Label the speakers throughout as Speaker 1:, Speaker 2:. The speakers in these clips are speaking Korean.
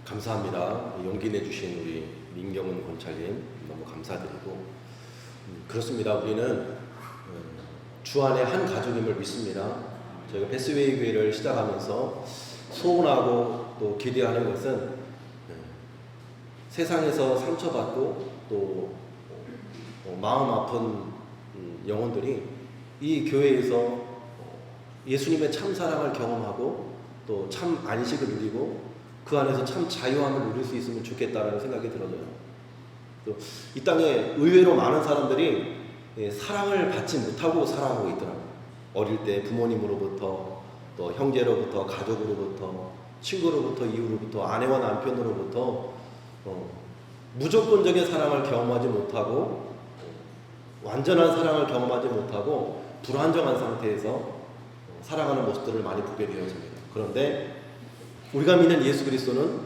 Speaker 1: 감사합니다. 용기 내주신 우리 민경은 권찰님 너무 감사드리고, 그렇습니다. 우리는 주 안에 한 가족임을 믿습니다. 저희가 베스웨이 교회를 시작하면서 소원하고 또 기대하는 것은 세상에서 상처받고 또 마음 아픈 영혼들이 이 교회에서 예수님의 참 사랑을 경험하고 또 참 안식을 누리고 그 안에서 참 자유함을 누릴 수 있으면 좋겠다라는 생각이 들어져요. 또 이 땅에 의외로 많은 사람들이 사랑을 받지 못하고 살아가고 있더라고요. 어릴 때 부모님으로부터 또 형제로부터 가족으로부터 친구로부터 이웃으로부터 아내와 남편으로부터 무조건적인 사랑을 경험하지 못하고 완전한 사랑을 경험하지 못하고 불안정한 상태에서 살아가는 모습들을 많이 보게 되었습니다. 그런데 우리가 믿는 예수 그리스도는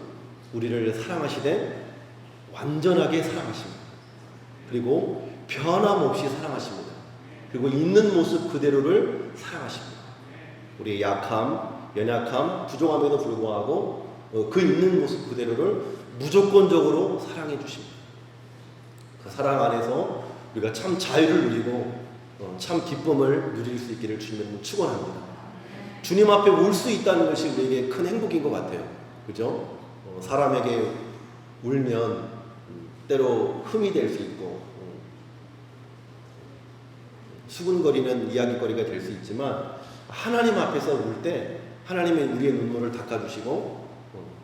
Speaker 1: 우리를 사랑하시되 완전하게 사랑하십니다. 그리고 변함없이 사랑하십니다. 그리고 있는 모습 그대로를 사랑하십니다. 우리의 약함, 연약함, 부족함에도 불구하고 그 있는 모습 그대로를 무조건적으로 사랑해 주십니다. 그 사랑 안에서 우리가 참 자유를 누리고 참 기쁨을 누릴 수 있기를 주님을 축원합니다. 주님 앞에 울 수 있다는 것이 우리에게 큰 행복인 것 같아요. 그죠? 사람에게 울면 때로 흠이 될 수 있고 수군거리는 이야기거리가 될 수 있지만 하나님 앞에서 울 때 하나님의 우리의 눈물을 닦아주시고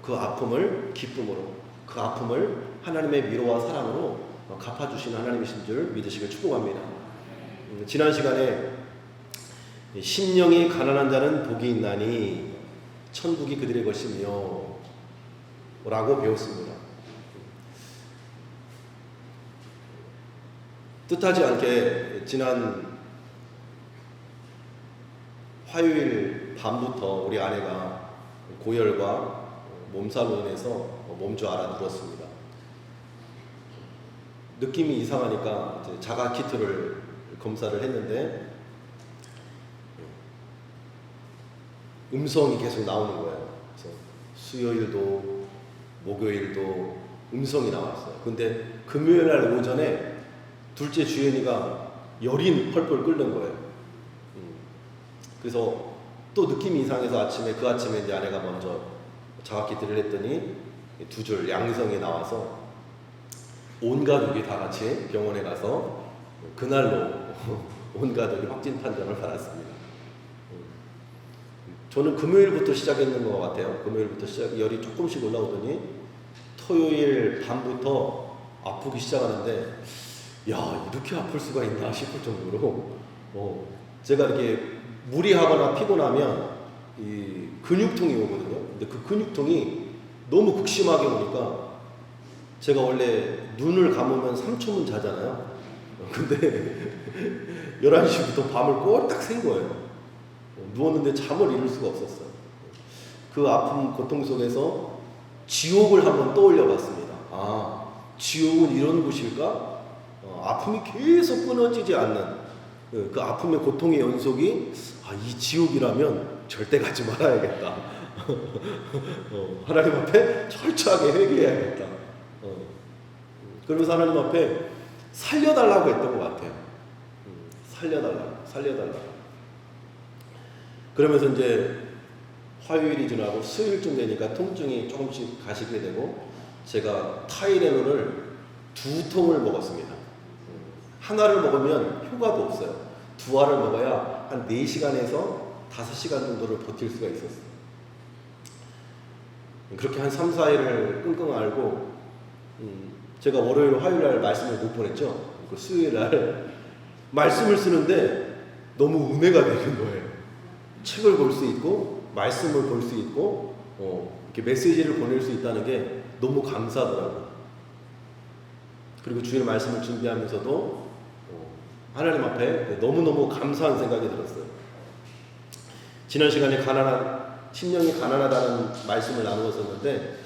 Speaker 1: 그 아픔을 기쁨으로 그 아픔을 하나님의 위로와 사랑으로 갚아주시는 하나님이신 줄 믿으시길 축복합니다. 지난 시간에 심령이 가난한 자는 복이 있나니 천국이 그들의 것이며 라고 배웠습니다. 뜻하지 않게 지난 화요일 밤부터 우리 아내가 고열과 몸살로 인해서 몸주 알아 누웠습니다. 느낌이 이상하니까 이제 자가 키트를 검사를 했는데 음성이 계속 나오는 거예요. 그래서 수요일도 목요일도 음성이 나왔어요. 근데 금요일 날 오전에 둘째 주연이가 열이 펄펄 끓는 거예요. 그래서 또 느낌이 이상해서 그 아침에 이제 아내가 먼저 자가키트를 했더니 두 줄 양성이 나와서 온 가족이 다 같이 병원에 가서 그날로 온 가족이 확진 판정을 받았습니다. 저는 금요일부터 시작했는 것 같아요. 금요일부터 열이 조금씩 올라오더니 토요일 밤부터 아프기 시작하는데 야, 이렇게 아플 수가 있나 싶을 정도로 제가 이렇게 무리하거나 피곤하면 이 근육통이 오거든요. 근데 그 근육통이 너무 극심하게 오니까 제가 원래 눈을 감으면 3초면 자잖아요. 근데 11시부터 밤을 꼴딱 샌 거예요. 누웠는데 잠을 이룰 수가 없었어요. 그 아픔, 고통 속에서 지옥을 한번 떠올려 봤습니다. 아, 지옥은 이런 곳일까? 아픔이 계속 끊어지지 않는 그 아픔의 고통의 연속이 이 지옥이라면 절대 가지 말아야겠다. 하나님 앞에 철저하게 회개해야겠다. 그러면서 하나님 앞에 살려달라고 했던 것 같아요. 살려달라고. 그러면서 이제 화요일이 지나고 수요일쯤 되니까 통증이 조금씩 가시게 되고 제가 타이레놀을 2통을 먹었습니다. 하나를 먹으면 효과도 없어요. 2알을 먹어야 한 4시간에서 5시간 정도를 버틸 수가 있었어요. 그렇게 한 3, 4일을 끙끙 앓고 제가 월요일, 화요일 날 말씀을 못 보냈죠. 그 수요일 날 말씀을 쓰는데 너무 은혜가 되는 거예요. 책을 볼 수 있고 말씀을 볼 수 있고 이렇게 메시지를 보낼 수 있다는 게 너무 감사하더라고요. 그리고 주일 말씀을 준비하면서도 하나님 앞에 너무너무 감사한 생각이 들었어요. 지난 시간에 심령이 가난하다는 말씀을 나누었었는데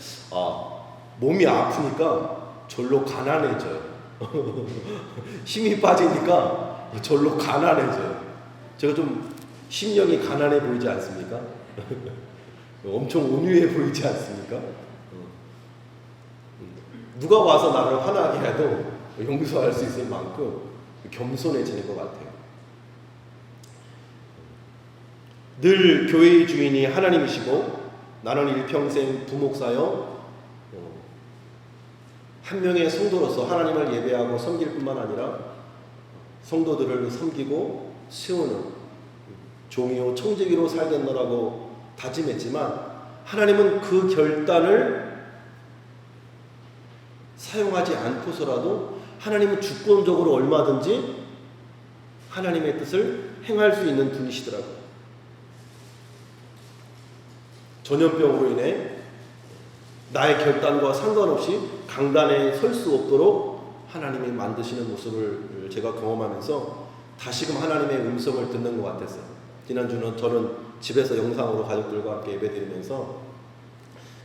Speaker 1: 몸이 아프니까 절로 가난해져요. 힘이 빠지니까 절로 가난해져요. 제가 좀 심령이 가난해 보이지 않습니까? 엄청 온유해 보이지 않습니까? 누가 와서 나를 화나게 해도 용서할 수 있을 만큼 겸손해지는 것 같아요. 늘 교회의 주인이 하나님이시고 나는 일평생 부목사여 한 명의 성도로서 하나님을 예배하고 섬길 뿐만 아니라 성도들을 섬기고 세우는 종이요 청지기로 살겠노라고 다짐했지만 하나님은 그 결단을 사용하지 않고서라도 하나님은 주권적으로 얼마든지 하나님의 뜻을 행할 수 있는 분이시더라고요. 전염병으로 인해 나의 결단과 상관없이 강단에 설 수 없도록 하나님이 만드시는 모습을 제가 경험하면서 다시금 하나님의 음성을 듣는 것 같았어요. 지난주는 저는 집에서 영상으로 가족들과 함께 예배드리면서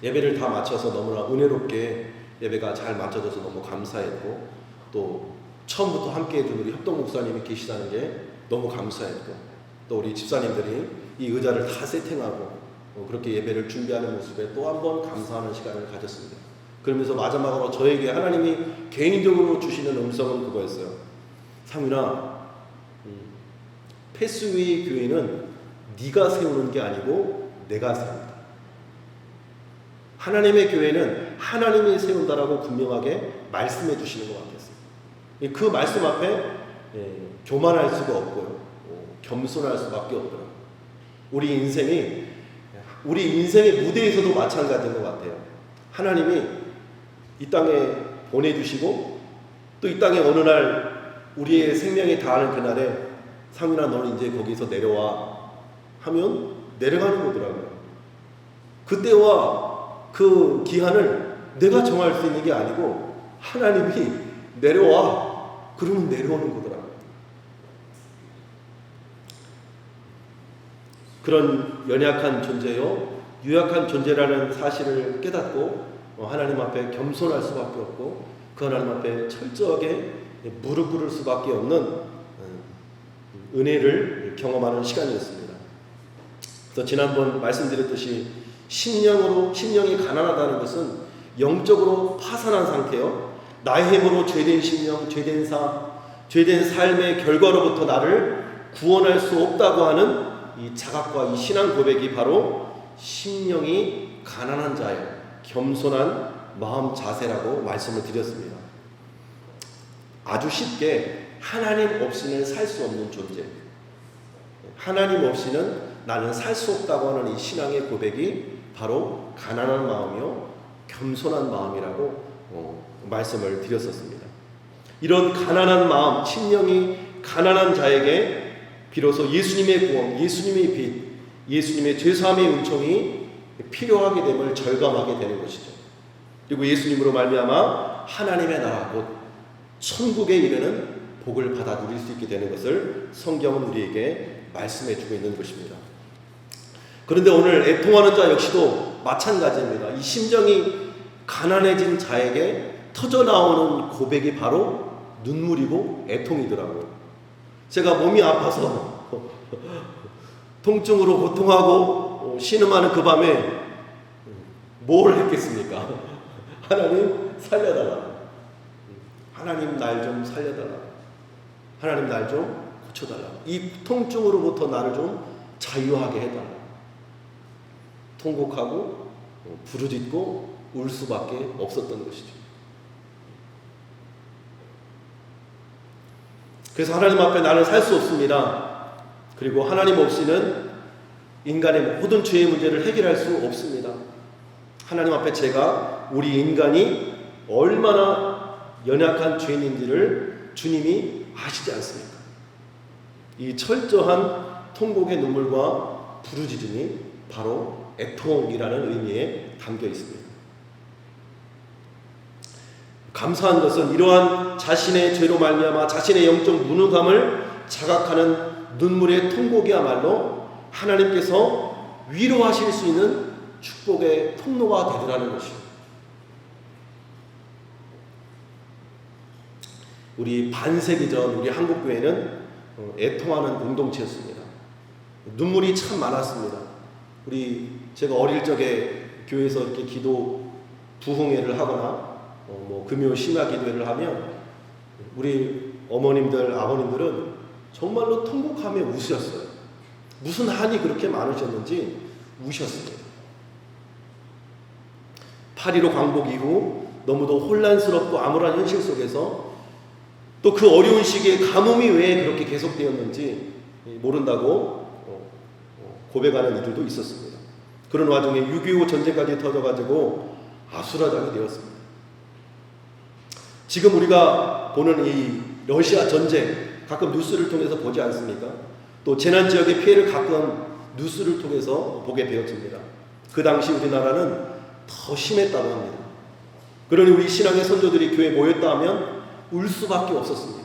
Speaker 1: 예배를 다 마쳐서 너무나 은혜롭게 예배가 잘 마쳐져서 너무 감사했고, 또 처음부터 함께 해준 우리 협동 목사님이 계시다는 게 너무 감사했고, 또 우리 집사님들이 이 의자를 다 세팅하고 그렇게 예배를 준비하는 모습에 또 한 번 감사하는 시간을 가졌습니다. 그러면서 마지막으로 저에게 하나님이 개인적으로 주시는 음성은 그거였어요. 상윤아, 패스웨이 교회는 네가 세우는 게 아니고 내가 세운다. 하나님의 교회는 하나님이 세운다라고 분명하게 말씀해 주시는 것 같았어요. 그 말씀 앞에 교만할 수가 없고요, 겸손할 수밖에 없더라고요. 우리 인생의 무대에서도 마찬가지인 것 같아요. 하나님이 이 땅에 보내주시고 또 이 땅에 어느 날 우리의 생명이 다하는 그날에 상윤아 너는 이제 거기서 내려와 하면 내려가는 거더라고요. 그때와 그 기한을 내가 정할 수 있는 게 아니고 하나님이 내려와 그러면 내려오는 거더라고요. 그런 연약한 존재요, 유약한 존재라는 사실을 깨닫고 하나님 앞에 겸손할 수밖에 없고 그 하나님 앞에 철저하게 무릎 꿇을 수밖에 없는 은혜를 경험하는 시간이었습니다. 그래서 지난번 말씀드렸듯이 심령이 가난하다는 것은 영적으로 파산한 상태요, 나의 힘으로 죄된 심령, 죄된 삶, 죄된 삶의 결과로부터 나를 구원할 수 없다고 하는 이 자각과 이 신앙 고백이 바로 심령이 가난한 자의 겸손한 마음 자세라고 말씀을 드렸습니다. 아주 쉽게 하나님 없이는 살 수 없는 존재, 하나님 없이는 나는 살 수 없다고 하는 이 신앙의 고백이 바로 가난한 마음이요 겸손한 마음이라고 말씀을 드렸었습니다. 이런 가난한 마음, 심령이 가난한 자에게 비로소 예수님의 구원, 예수님의 빛, 예수님의 죄사함의 은총이 필요하게 됨을 절감하게 되는 것이죠. 그리고 예수님으로 말미암아 하나님의 나라 곧 천국에 이르는 복을 받아 누릴 수 있게 되는 것을 성경은 우리에게 말씀해 주고 있는 것입니다. 그런데 오늘 애통하는 자 역시도 마찬가지입니다. 이 심정이 가난해진 자에게 터져나오는 고백이 바로 눈물이고 애통이더라고요. 제가 몸이 아파서 통증으로 고통하고 신음하는 그 밤에 뭘 했겠습니까? 하나님 살려달라, 하나님 날 좀 살려달라, 하나님 날 좀 고쳐달라, 이 통증으로부터 나를 좀 자유하게 해달라. 통곡하고 부르짖고 울 수밖에 없었던 것이죠. 그래서 하나님 앞에 나는 살 수 없습니다. 그리고 하나님 없이는 인간의 모든 죄의 문제를 해결할 수 없습니다. 하나님 앞에 제가, 우리 인간이 얼마나 연약한 죄인인지를 주님이 아시지 않습니까? 이 철저한 통곡의 눈물과 부르짖음이 바로 애통이라는 의미에 담겨 있습니다. 감사한 것은 이러한 자신의 죄로 말미암아 자신의 영적 무능함을 자각하는 눈물의 통곡이야말로 하나님께서 위로하실 수 있는 축복의 통로가 되더라는 것이요. 우리 반세기 전 우리 한국교회는 애통하는 공동체였습니다. 눈물이 참 많았습니다. 제가 어릴 적에 교회에서 이렇게 기도 부흥회를 하거나 금요 심야 기도회를 하면 우리 어머님들, 아버님들은 정말로 통곡하며 우셨어요. 무슨 한이 그렇게 많으셨는지 우셨습니다. 8.15 광복 이후 너무도 혼란스럽고 암울한 현실 속에서 또 그 어려운 시기에 가뭄이 왜 그렇게 계속되었는지 모른다고 고백하는 이들도 있었습니다. 그런 와중에 6.25 전쟁까지 터져가지고 아수라장이 되었습니다. 지금 우리가 보는 이 러시아 전쟁 가끔 뉴스를 통해서 보지 않습니까? 또 재난 지역의 피해를 가끔 뉴스를 통해서 보게 되었습니다. 그 당시 우리나라는 더 심했다고 합니다. 그러니 우리 신앙의 선조들이 교회에 모였다 하면 울 수밖에 없었습니다.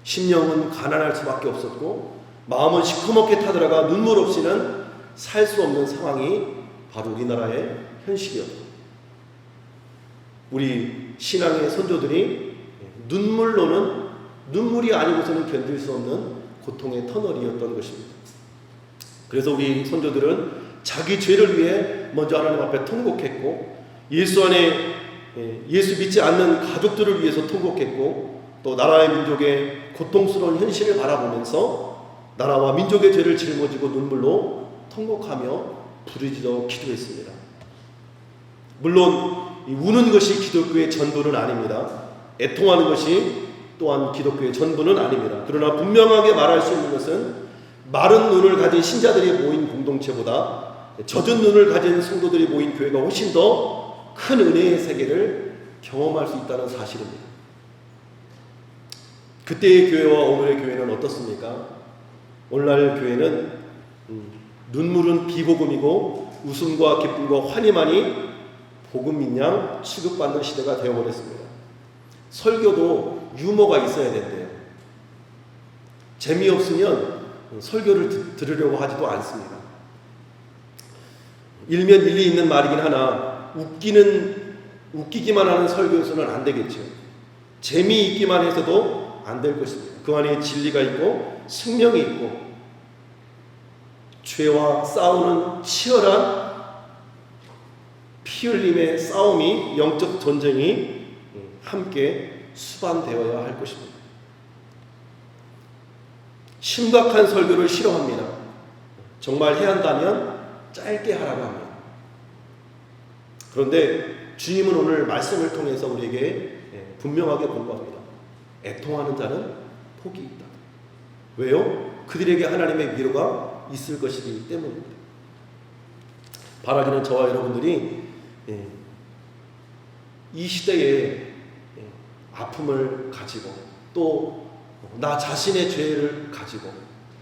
Speaker 1: 심령은 가난할 수밖에 없었고 마음은 시커멓게 타들어가 눈물 없이는 살 수 없는 상황이 바로 우리나라의 현실이었습니다. 우리 신앙의 선조들이 눈물이 아니고서는 견딜 수 없는 고통의 터널이었던 것입니다. 그래서 우리 선조들은 자기 죄를 위해 먼저 하나님 앞에 통곡했고 예수 안에 예수 믿지 않는 가족들을 위해서 통곡했고 또 나라의 민족의 고통스러운 현실을 바라보면서 나라와 민족의 죄를 짊어지고 눈물로 통곡하며 부르짖어 기도했습니다. 물론 우는 것이 기독교의 전부는 아닙니다. 애통하는 것이 또한 기독교의 전부는 아닙니다. 그러나 분명하게 말할 수 있는 것은 마른 눈을 가진 신자들이 모인 공동체보다 젖은 눈을 가진 성도들이 모인 교회가 훨씬 더 큰 은혜의 세계를 경험할 수 있다는 사실입니다. 그때의 교회와 오늘의 교회는 어떻습니까? 오늘날 교회는 눈물은 비복음이고 웃음과 기쁨과 환희만이 복음인 양 취급받는 시대가 되어버렸습니다. 설교도 유머가 있어야 된대요. 재미없으면 설교를 들으려고 하지도 않습니다. 일면 일리 있는 말이긴 하나 웃기기만 하는 설교에서는 안 되겠죠. 재미있기만 해서도 안 될 것입니다. 그 안에 진리가 있고 생명이 있고 죄와 싸우는 치열한 피 흘림의 싸움이 영적 전쟁이 함께 수반되어야 할 것입니다. 심각한 설교를 싫어합니다. 정말 해야 한다면 짧게 하라고 합니다. 그런데 주님은 오늘 말씀을 통해서 우리에게 분명하게 공부합니다. 애통하는 자는 복이 있다. 왜요? 그들에게 하나님의 위로가 있을 것이기 때문입니다. 바라기는 저와 여러분들이 이 시대에 아픔을 가지고 또 나 자신의 죄를 가지고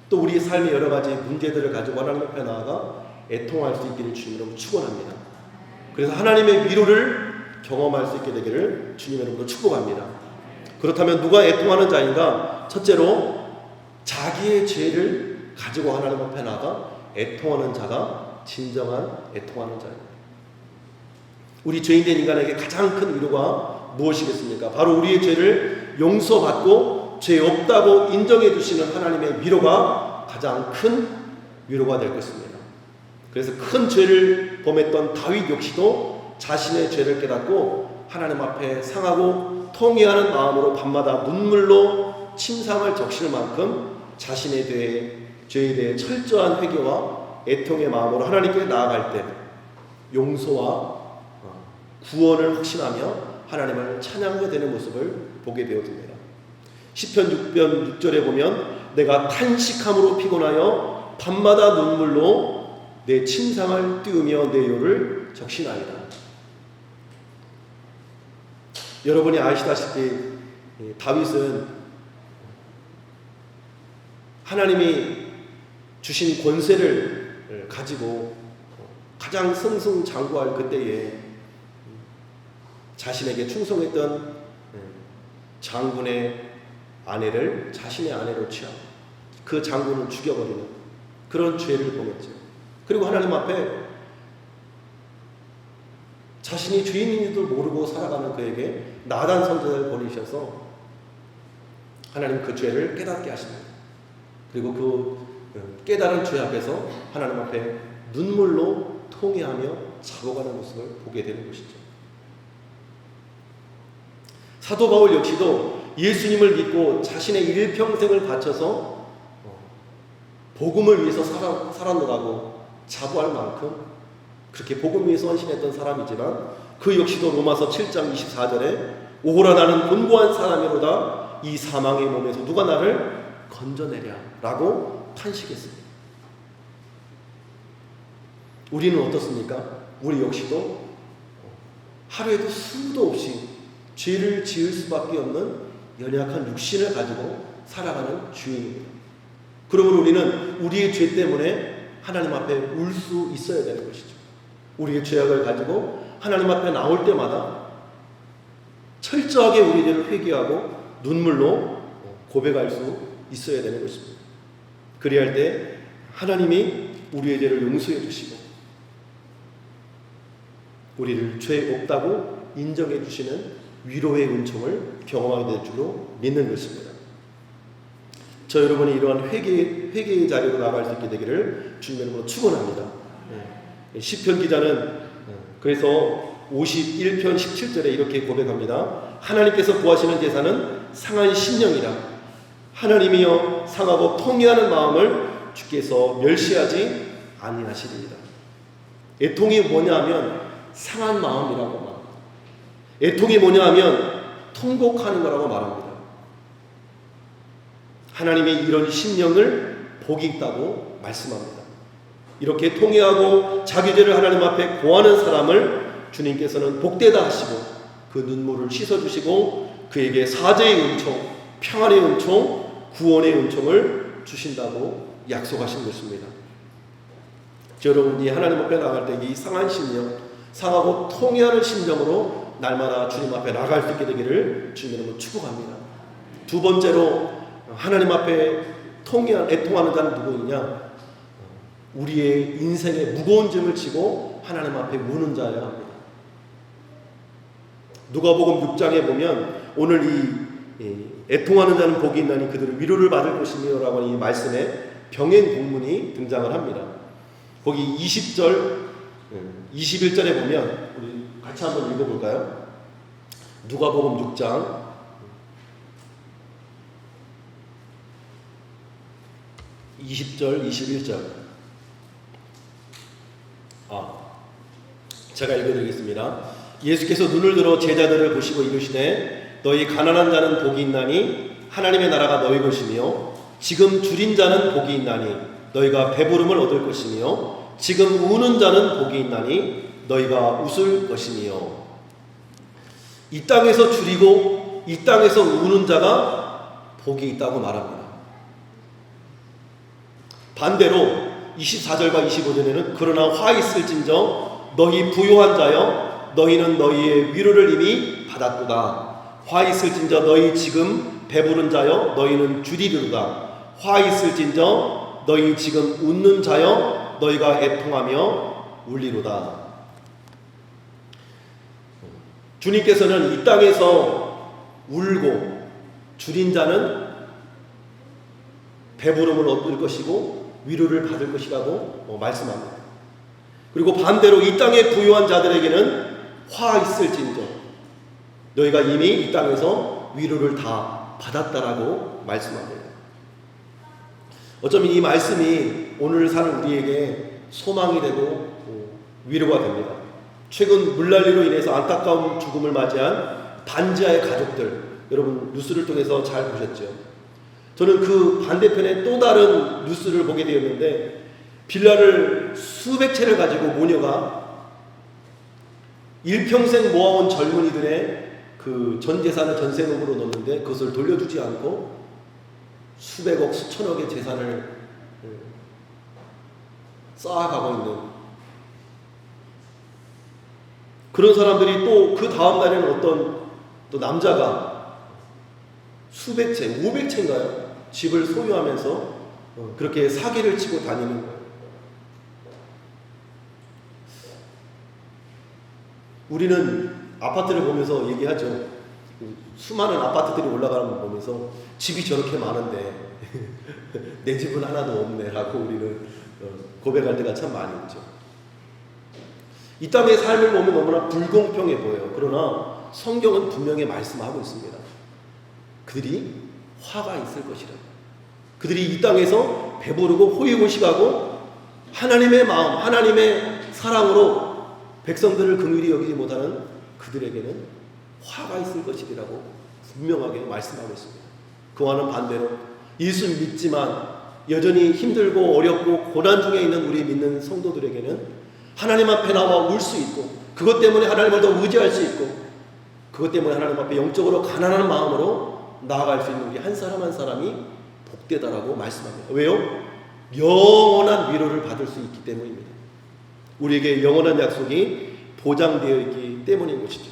Speaker 1: 또 우리 삶의 여러 가지 문제들을 가지고 하나님 앞에 나아가 애통할 수 있기를 주님으로 축원합니다. 그래서 하나님의 위로를 경험할 수 있게 되기를 주님으로 축복합니다. 그렇다면 누가 애통하는 자인가? 첫째로 자기의 죄를 가지고 하나님 앞에 나아가 애통하는 자가 진정한 애통하는 자입니다. 우리 죄인된 인간에게 가장 큰 위로가 무엇이겠습니까? 바로 우리의 죄를 용서받고 죄 없다고 인정해 주시는 하나님의 위로가 가장 큰 위로가 될 것입니다. 그래서 큰 죄를 범했던 다윗 역시도 자신의 죄를 깨닫고 하나님 앞에 상하고 통회하는 마음으로 밤마다 눈물로 침상을 적실 만큼 자신의 죄에 대해 철저한 회개와 애통의 마음으로 하나님께 나아갈 때 용서와 구원을 확신하며 하나님을 찬양하게 되는 모습을 보게 되어집니다. 시편 6편 6절에 보면 내가 탄식함으로 피곤하여 밤마다 눈물로 내 침상을 띄우며 내 요를 적시나이다. 여러분이 아시다시피 다윗은 하나님이 주신 권세를 가지고 가장 승승장구할 그때에 자신에게 충성했던 장군의 아내를 자신의 아내로 취하고 그 장군을 죽여버리는 그런 죄를 범했죠. 그리고 하나님 앞에 자신이 죄인인 줄도 모르고 살아가는 그에게 나단 선지자를 보내셔서 하나님 그 죄를 깨닫게 하십니다. 그리고 그 깨달은 죄 앞에서 하나님 앞에 눈물로 통회하며 잡아가는 모습을 보게 되는 것이죠. 사도 바울 역시도 예수님을 믿고 자신의 일평생을 바쳐서 복음을 위해서 살아노라고 자부할 만큼 그렇게 복음 위해서 헌신했던 사람이지만 그 역시도 로마서 7장 24절에 오호라 나는 곤고한 사람이로다 이 사망의 몸에서 누가 나를 건져내랴 라고 탄식했습니다. 우리는 어떻습니까? 우리 역시도 하루에도 수도 없이 죄를 지을 수밖에 없는 연약한 육신을 가지고 살아가는 주인입니다. 그러면 우리는 우리의 죄 때문에 하나님 앞에 울 수 있어야 되는 것이죠. 우리의 죄악을 가지고 하나님 앞에 나올 때마다 철저하게 우리의 죄를 회개하고 눈물로 고백할 수 있어야 되는 것입니다. 그리할 때 하나님이 우리의 죄를 용서해 주시고 우리를 죄 없다고 인정해 주시는 위로의 은총을 경험하게 될 줄로 믿는 것입니다. 저 여러분이 이러한 회개의 자리로 나아갈 수 있게 되기를 주님으로 축원합니다. 시편 기자는 그래서 51편 17절에 이렇게 고백합니다. 하나님께서 구하시는 제사는 상한 심령이라. 하나님이여 상하고 통회하는 마음을 주께서 멸시하지 아니하시리이다. 애통이 뭐냐 하면 상한 마음이라고 말합니다. 애통이 뭐냐 하면 통곡하는 거라고 말합니다. 하나님의 이런 심령을 복이 있다고 말씀합니다. 이렇게 통회하고 자기 죄를 하나님 앞에 고하는 사람을 주님께서는 복되다 하시고 그 눈물을 씻어주시고 그에게 사죄의 은총, 평안의 은총, 구원의 은총을 주신다고 약속하신 것입니다. 여러분이 하나님 앞에 나갈 때 이 상한 심령, 상하고 통회하는 심령으로 날마다 주님 앞에 나갈 수 있게 되기를 주님으로 축복합니다. 두 번째로 하나님 앞에 애통하는 자는 누구이냐? 우리의 인생에 무거운 짐을 지고 하나님 앞에 우는 자여야 합니다. 누가복음 6장에 보면 오늘 이 애통하는 자는 복이 있나니 그들은 위로를 받을 것이며 라고 이 말씀에 병행 본문이 등장을 합니다. 거기 20절 21절에 보면 우리 같이 한번 읽어볼까요? 누가복음 6장 20절 21절 제가 읽어드리겠습니다. 예수께서 눈을 들어 제자들을 보시고 이르시되 너희 가난한 자는 복이 있나니 하나님의 나라가 너희 것이며 지금 줄인 자는 복이 있나니 너희가 배부름을 얻을 것이며 지금 우는 자는 복이 있나니 너희가 웃을 것이며. 이 땅에서 줄이고 이 땅에서 우는 자가 복이 있다고 말합니다. 반대로 24절과 25절에는 그러나 화 있을진저 너희 부요한 자여 너희는 너희의 위로를 이미 받았도다. 화 있을진저 너희 지금 배부른 자여 너희는 줄이리로다. 화 있을진저 너희 지금 웃는 자여 너희가 애통하며 울리로다. 주님께서는 이 땅에서 울고 줄인 자는 배부름을 얻을 것이고 위로를 받을 것이라고 말씀합니다. 그리고 반대로 이 땅에 부유한 자들에게는 화 있을진저 너희가 이미 이 땅에서 위로를 다 받았다라고 말씀합니다. 어쩌면 이 말씀이 오늘 사는 우리에게 소망이 되고 위로가 됩니다. 최근 물난리로 인해서 안타까운 죽음을 맞이한 반지하의 가족들, 여러분 뉴스를 통해서 잘 보셨죠? 저는 그 반대편에 또 다른 뉴스를 보게 되었는데 빌라를 수백 채를 가지고 모녀가 일평생 모아온 젊은이들의 그 전 재산을 전세금으로 넣었는데 그것을 돌려주지 않고 수백억, 수천억의 재산을 쌓아가고 있는 그런 사람들이 또 그 다음 날에는 어떤 또 남자가 수백 채, 500채인가요? 집을 소유하면서 그렇게 사기를 치고 다니는 거예요. 우리는 아파트를 보면서 얘기하죠. 수많은 아파트들이 올라가는 걸 보면서 집이 저렇게 많은데 내 집은 하나도 없네 라고 우리는 고백할 때가 참 많이 있죠. 이 땅의 삶을 보면 너무나 불공평해 보여요. 그러나 성경은 분명히 말씀하고 있습니다. 그들이 화가 있을 것이라. 그들이 이 땅에서 배부르고 호의호식하고 하나님의 마음, 하나님의 사랑으로 백성들을 긍휼히 여기지 못하는 그들에게는 화가 있을 것이라고 분명하게 말씀하고 있습니다. 그와는 반대로 예수 믿지만 여전히 힘들고 어렵고 고난 중에 있는 우리 믿는 성도들에게는 하나님 앞에 나와 울 수 있고, 그것 때문에 하나님을 더 의지할 수 있고, 그것 때문에 하나님 앞에 영적으로 가난한 마음으로 나아갈 수 있는 우리 한 사람 한 사람이 복되다라고 말씀합니다. 왜요? 영원한 위로를 받을 수 있기 때문입니다. 우리에게 영원한 약속이 보장되어 있기 때문인 것이죠.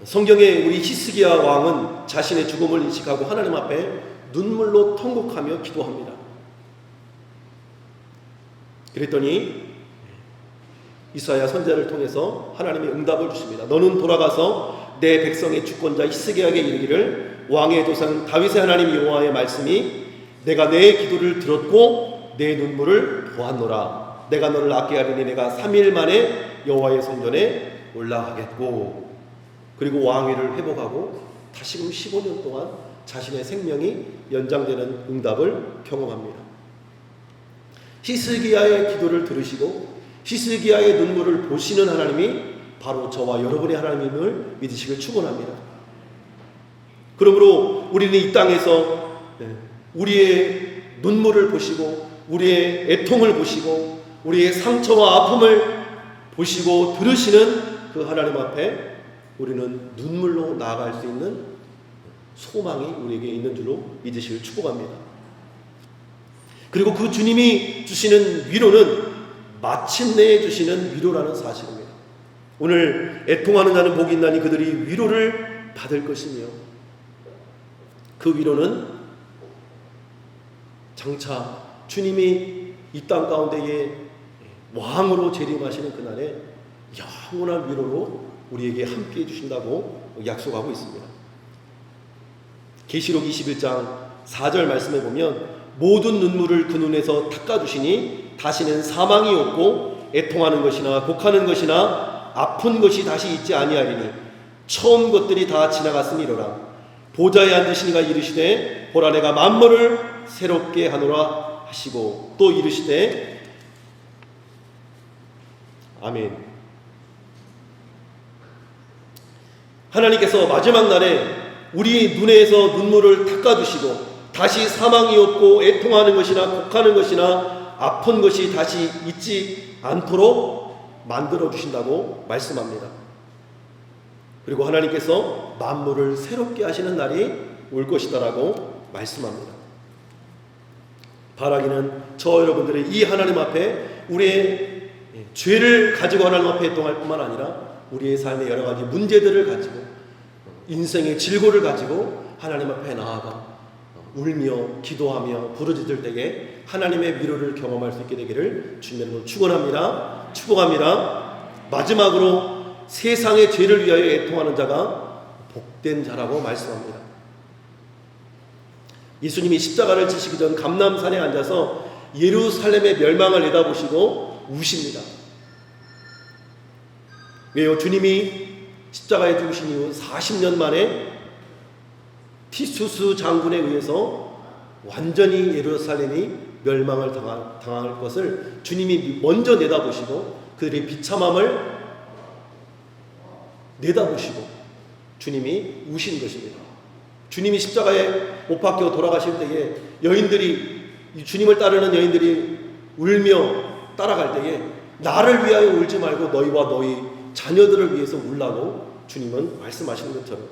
Speaker 1: 성경에 우리 히스기야 왕은 자신의 죽음을 인식하고 하나님 앞에 눈물로 통곡하며 기도합니다. 그랬더니 이사야 선지자를 통해서 하나님이 응답을 주십니다. 너는 돌아가서 내 백성의 주권자 히스기야에게 이르기를, 왕의 조상 다윗의 하나님 여호와의 말씀이 내가 내 기도를 들었고 내 눈물을 보았노라. 내가 너를 낫게 하리니 내가 3일 만에 여호와의 성전에 올라가겠고. 그리고 왕위를 회복하고 다시금 15년 동안 자신의 생명이 연장되는 응답을 경험합니다. 히스기야의 기도를 들으시고 히스기야의 눈물을 보시는 하나님이 바로 저와 여러분의 하나님을 믿으시길 축원합니다. 그러므로 우리는 이 땅에서 우리의 눈물을 보시고 우리의 애통을 보시고 우리의 상처와 아픔을 보시고 들으시는 그 하나님 앞에 우리는 눈물로 나아갈 수 있는 소망이 우리에게 있는 줄로 믿으시길 축복합니다. 그리고 그 주님이 주시는 위로는 마침내 주시는 위로라는 사실입니다. 오늘 애통하는 자는 복이 있나니 그들이 위로를 받을 것이며, 그 위로는 장차 주님이 이 땅 가운데에 왕으로 재림하시는 그날에 영원한 위로로 우리에게 함께해 주신다고 약속하고 있습니다. 계시록 21장 4절 말씀에 보면 모든 눈물을 그 눈에서 닦아주시니 다시는 사망이 없고 애통하는 것이나 곡하는 것이나 아픈 것이 다시 있지 아니하리니 처음 것들이 다 지나갔음이로라. 보좌에 앉으신 이가 이르시되 보라 내가 만물을 새롭게 하노라 하시고 또 이르시되 아멘. 하나님께서 마지막 날에 우리 눈에서 눈물을 닦아주시고 다시 사망이 없고 애통하는 것이나 곡하는 것이나 아픈 것이 다시 있지 않도록 만들어 주신다고 말씀합니다. 그리고 하나님께서 만물을 새롭게 하시는 날이 올 것이다라고 말씀합니다. 바라기는 저 여러분들의 이 하나님 앞에 우리의 죄를 가지고 하나님 앞에 애통할 뿐만 아니라 우리의 삶의 여러 가지 문제들을 가지고 인생의 질고를 가지고 하나님 앞에 나아가 울며 기도하며 부르짖을 때에 하나님의 위로를 경험할 수 있게 되기를 주님으로 축원합니다. 축복합니다. 마지막으로 세상의 죄를 위하여 애통하는 자가 복된 자라고 말씀합니다. 예수님이 십자가를 지시기 전 감람산에 앉아서 예루살렘의 멸망을 내다보시고 우십니다. 왜요? 주님이 십자가에 죽으신 이후 40년 만에 티투스 장군에 의해서 완전히 예루살렘이 멸망을 당할 것을 주님이 먼저 내다보시고 그들의 비참함을 내다보시고 주님이 우신 것입니다. 주님이 십자가에 못 박혀 돌아가실 때에 여인들이 주님을 따르는 여인들이 울며 따라갈 때에 나를 위하여 울지 말고 너희와 너희 자녀들을 위해서 울라고 주님은 말씀하시는 것처럼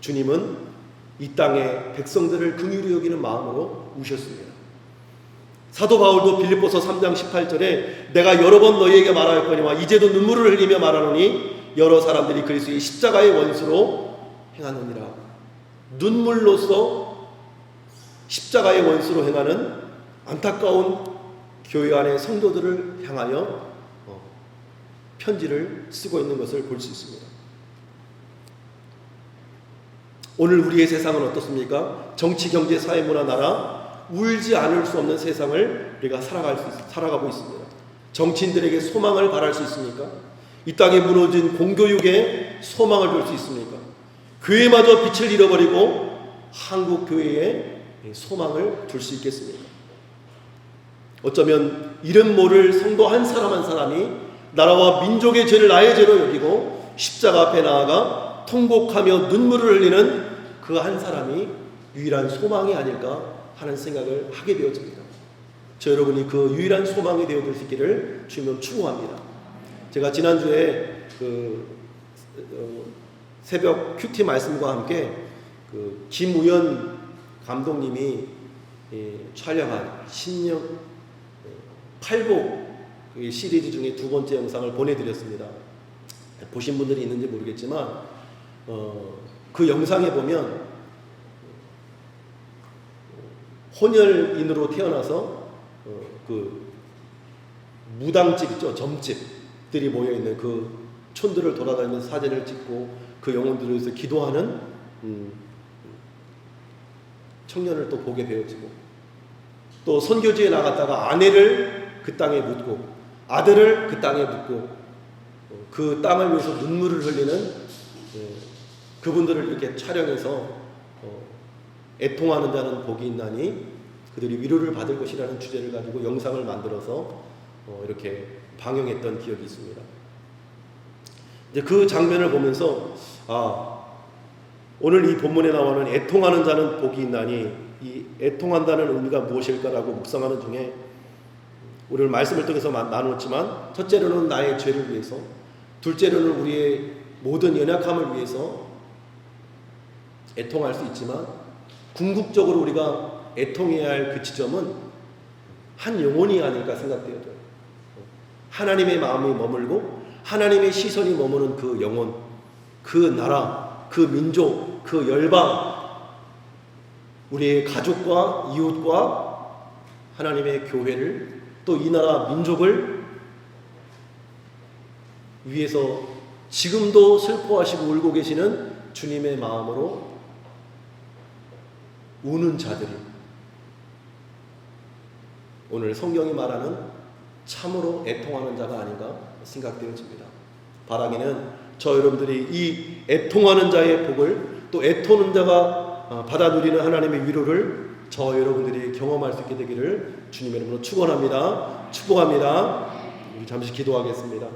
Speaker 1: 주님은 이 땅의 백성들을 긍휼히 여기는 마음으로 우셨습니다. 사도 바울도 빌립보서 3장 18절에 내가 여러 번 너희에게 말하였거니와 이제도 눈물을 흘리며 말하노니 여러 사람들이 그리스도의 십자가의 원수로 행하느니라. 눈물로써 십자가의 원수로 행하는 안타까운 교회 안의 성도들을 향하여 편지를 쓰고 있는 것을 볼 수 있습니다. 오늘 우리의 세상은 어떻습니까? 정치, 경제, 사회, 문화, 나라 울지 않을 수 없는 세상을 우리가 살아가고 있습니다. 정치인들에게 소망을 바랄 수 있습니까? 이 땅에 무너진 공교육에 소망을 줄 수 있습니까? 교회마저 빛을 잃어버리고 한국 교회에 소망을 줄 수 있겠습니까? 어쩌면 이름 모를 성도 한 사람 한 사람이 나라와 민족의 죄를 나의 죄로 여기고 십자가 앞에 나아가 통곡하며 눈물을 흘리는 그 한 사람이 유일한 소망이 아닐까 하는 생각을 하게 되어집니다. 저 여러분이 그 유일한 소망이 되어줄 수 있기를 주님 축원합니다. 제가 지난주에 새벽 큐티 말씀과 함께 김우연 감독님이 촬영한 신령 팔복 시리즈 중에 두 번째 영상을 보내드렸습니다. 보신 분들이 있는지 모르겠지만 그 영상에 보면 혼혈인으로 태어나서 그 무당집 있죠, 점집들이 모여 있는 그 촌들을 돌아다니면서 사진을 찍고 그 영혼들을 위해서 기도하는 청년을 또 보게 되어지고, 또 선교지에 나갔다가 아내를 그 땅에 묻고 아들을 그 땅에 묻고 그 땅을 위해서 눈물을 흘리는 그분들을 이렇게 촬영해서 애통하는 자는 복이 있나니 그들이 위로를 받을 것이라는 주제를 가지고 영상을 만들어서 이렇게 방영했던 기억이 있습니다. 이제 그 장면을 보면서 오늘 이 본문에 나오는 애통하는 자는 복이 있나니 이 애통한다는 의미가 무엇일까라고 묵상하는 중에 오늘 말씀을 통해서 나눴지만, 첫째로는 나의 죄를 위해서, 둘째로는 우리의 모든 연약함을 위해서 애통할 수 있지만, 궁극적으로 우리가 애통해야 할 그 지점은 한 영혼이 아닐까 생각되어져요. 하나님의 마음이 머물고 하나님의 시선이 머무는 그 영혼, 그 나라, 그 민족, 그 열방, 우리의 가족과 이웃과 하나님의 교회를, 또 이 나라 민족을 위해서 지금도 슬퍼하시고 울고 계시는 주님의 마음으로 우는 자들이 오늘 성경이 말하는 참으로 애통하는 자가 아닌가 생각되어집니다. 바라기는 저 여러분들이 이 애통하는 자의 복을, 또 애통하는 자가 받아 누리는 하나님의 위로를 저 여러분들이 경험할 수 있게 되기를 주님의 이름으로 축원합니다. 축복합니다. 우리 잠시 기도하겠습니다.